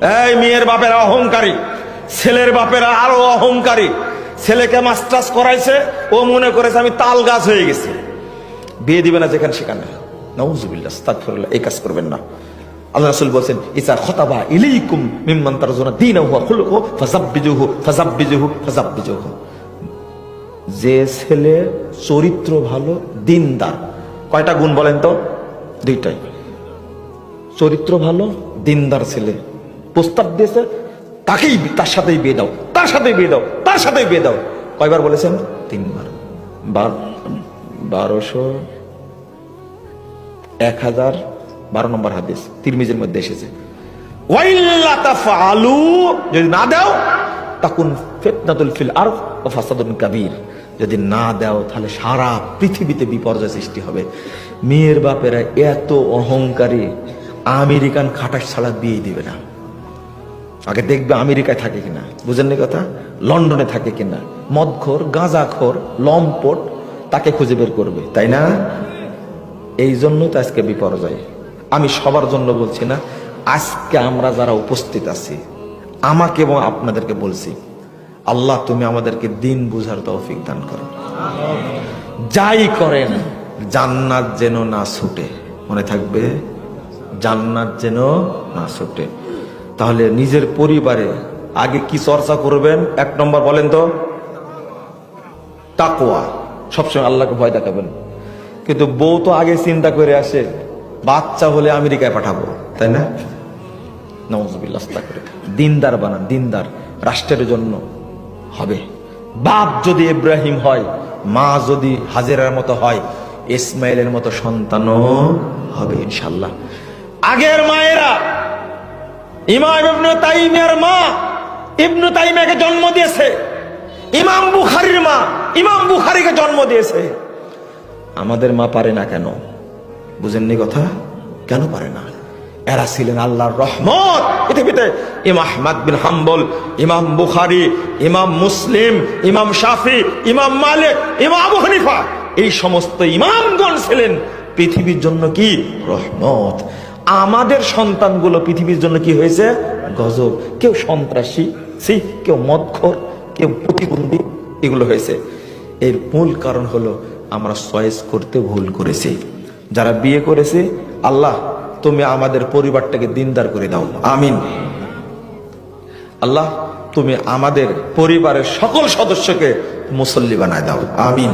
এই মেয়ের বাপেরা অহংকারী, ছেলের বাপেরা আরো অহংকারী। ছেলেকে মাস্টার্স করাইছে, ও মনে করেছে আমি তাল গাছ হয়ে গেছি, বিয়ে দিবে না যেখানে সেখানে। নাউজুবিল্লাহ, আস্তাগফিরুল্লাহ, এই কাজ করবেন না। আল্লাহ রাসূল বলেছেন, ইসা খাতাবা ইলাইকুম মিম্মান তারজুনা দীনাহু ওয়া খুলুকুহু ফাযাব্বিজুহু। যে ছেলে চরিত্র ভালো, দিনদার, কয়টা গুণ বলেন তো? দুইটাই। চরিত্র ভালো, দিনদার ছেলে প্রস্তাব দিয়েছে, তাকেই, তার সাথেই বিয়ে দাও, তার সাথেই বিয়ে দাও, তার সাথেই বিয়ে দাও। কয়বার বলেছেন? 3 বার। 1200 নম্বর হাদিস তিরমিজির মধ্যে এসেছে। ওয়াইল্লা তাফআলু, যদি না দাও, তাকুন ফিতনাতুল ফিল আরদ ওয়া ফাসাদুন কাবীর। যদি না দাও তাহলে সারা পৃথিবীতে বিপর্যয় সৃষ্টি হবে। মেয়ের বাপেরা এত অহংকারী, আমেরিকান খাটাস ছাড়া বিয়ে দিবে না। আগে দেখবে আমেরিকায় থাকে কিনা, বুঝেননি কথা? লন্ডনে থাকে কিনা, মদখোর, গাঁজাখোর, লম্পট, তাকে খুঁজে বের করবে, তাই না? এই জন্য তো আজকে বিপর্যয়। আমি সবার জন্য বলছি না, আজকে আমরা যারা উপস্থিত আছি, আমাকে এবং আপনাদেরকে বলছি, আল্লাহ তুমি আমাদেরকে দিন বুঝার তৌফিক দান করো। যাই করেন জান্নাত যেন না ছুটে, মনে থাকবে, জান্নাত যেন না ছুটে। তাহলে নিজের পরিবারে আগে কি চর্চা করবেন? 1 নম্বর বলেন তো, তাকওয়া। সবসময় আল্লাহকে ভয় দেখাবেন। কিন্তু বউ তো আগে চিন্তা করে আসে, বাচ্চা হলে আমেরিকায় পাঠাবো, তাই না? নাউজুবিল্লাহ, দিনদার বানান, দিনদার, রাষ্ট্রের জন্য হবে। বাপ যদি ইব্রাহিম হয়, মা যদি হাজেরার মতো হয়, ইসমাইলের মতো সন্তানও হবে ইনশাআল্লাহ। আগের মায়েরা, ইমাম ইবনে তাইমিয়ার মা ইবনে তাইমিয়াকে জন্ম দিয়েছে, ইমাম বুখারীর মা ইমাম বুখারীকে জন্ম দিয়েছে। আমাদের মা পারে না কেন? বুঝেননি কথা? কেন পারে না? এরা ছিলেন আল্লাহর রহমত পৃথিবীতে। ইমাম আহমদ বিন হাম্বল, ইমাম বুখারী, ইমাম মুসলিম, ইমাম শাফি, ইমাম মালিক, ইমাম আবু হানিফা, এই সমস্ত ইমামগণ ছিলেন পৃথিবীর জন্য কি? রহমত। আমাদের সন্তানগুলো পৃথিবীর জন্য কি হয়েছে? গজব। কেউ সন্ত্রাসী, কেউ মদখোর, কেউ প্রতিবন্ধী, এগুলো হয়েছে। এর মূল কারণ হলো আমরা চয়েস করতে ভুল করেছি। যারা বিয়ে করেছে, আল্লাহ তুমি আমাদের পরিবারটাকে দিনদার করে দাও, আমিন। আল্লাহ তুমি আমাদের পরিবারের সকল সদস্যকে মুসল্লি বানায় দাও, আমিন।